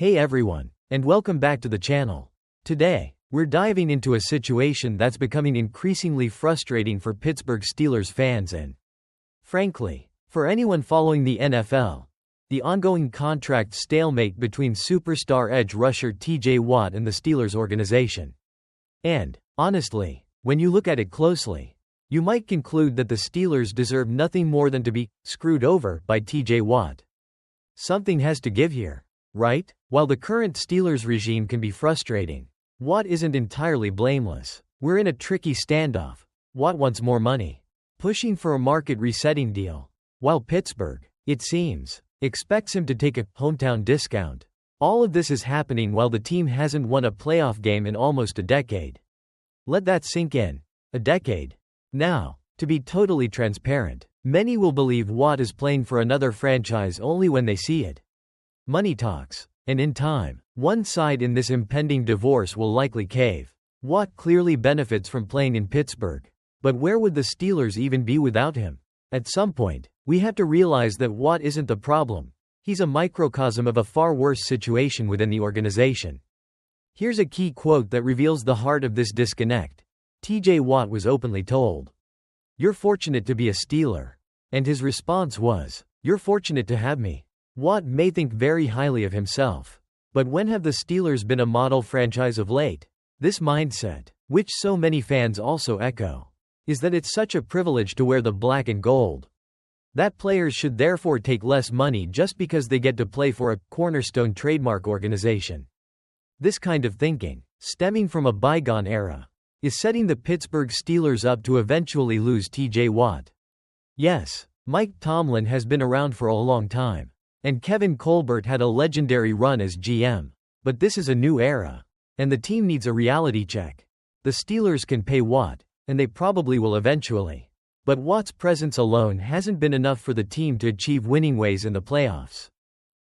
Hey everyone, and welcome back to the channel. Today, we're diving into a situation that's becoming increasingly frustrating for Pittsburgh Steelers fans and, frankly, for anyone following the NFL. The ongoing contract stalemate between superstar edge rusher TJ Watt and the Steelers organization. And, honestly, when you look at it closely, you might conclude that the Steelers deserve nothing more than to be screwed over by TJ Watt. Something has to give here, right? While the current Steelers regime can be frustrating, Watt isn't entirely blameless. We're in a tricky standoff. Watt wants more money, pushing for a market-resetting deal, while Pittsburgh, it seems, expects him to take a hometown discount. All of this is happening while the team hasn't won a playoff game in almost a decade. Let that sink in. A decade. Now, to be totally transparent, many will believe Watt is playing for another franchise only when they see it. Money talks, and in time, one side in this impending divorce will likely cave. Watt clearly benefits from playing in Pittsburgh, but where would the Steelers even be without him? At some point, we have to realize that Watt isn't the problem. He's a microcosm of a far worse situation within the organization. Here's a key quote that reveals the heart of this disconnect. TJ Watt was openly told, "You're fortunate to be a Steeler." And his response was, "You're fortunate to have me." Watt may think very highly of himself, but when have the Steelers been a model franchise of late? This mindset, which so many fans also echo, is that it's such a privilege to wear the black and gold. That players should therefore take less money just because they get to play for a cornerstone trademark organization. This kind of thinking, stemming from a bygone era, is setting the Pittsburgh Steelers up to eventually lose TJ Watt. Yes, Mike Tomlin has been around for a long time, and Kevin Colbert had a legendary run as GM. But this is a new era, and the team needs a reality check. The Steelers can pay Watt, and they probably will eventually. But Watt's presence alone hasn't been enough for the team to achieve winning ways in the playoffs.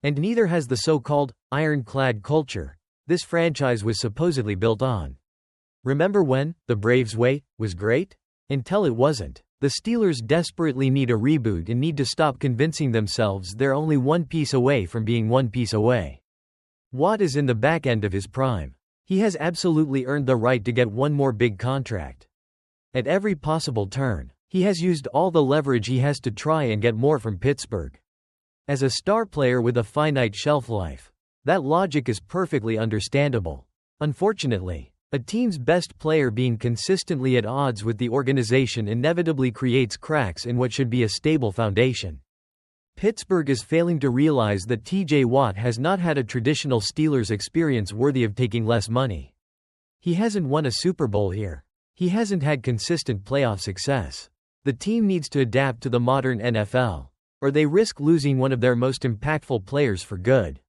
And neither has the so-called ironclad culture this franchise was supposedly built on. Remember when the Braves' way was great? Until it wasn't. The Steelers desperately need a reboot and need to stop convincing themselves they're only one piece away from being one piece away. Watt is in the back end of his prime. He has absolutely earned the right to get one more big contract. At every possible turn, he has used all the leverage he has to try and get more from Pittsburgh. As a star player with a finite shelf life, that logic is perfectly understandable. Unfortunately, a team's best player being consistently at odds with the organization inevitably creates cracks in what should be a stable foundation. Pittsburgh is failing to realize that TJ Watt has not had a traditional Steelers experience worthy of taking less money. He hasn't won a Super Bowl here. He hasn't had consistent playoff success. The team needs to adapt to the modern NFL, or they risk losing one of their most impactful players for good.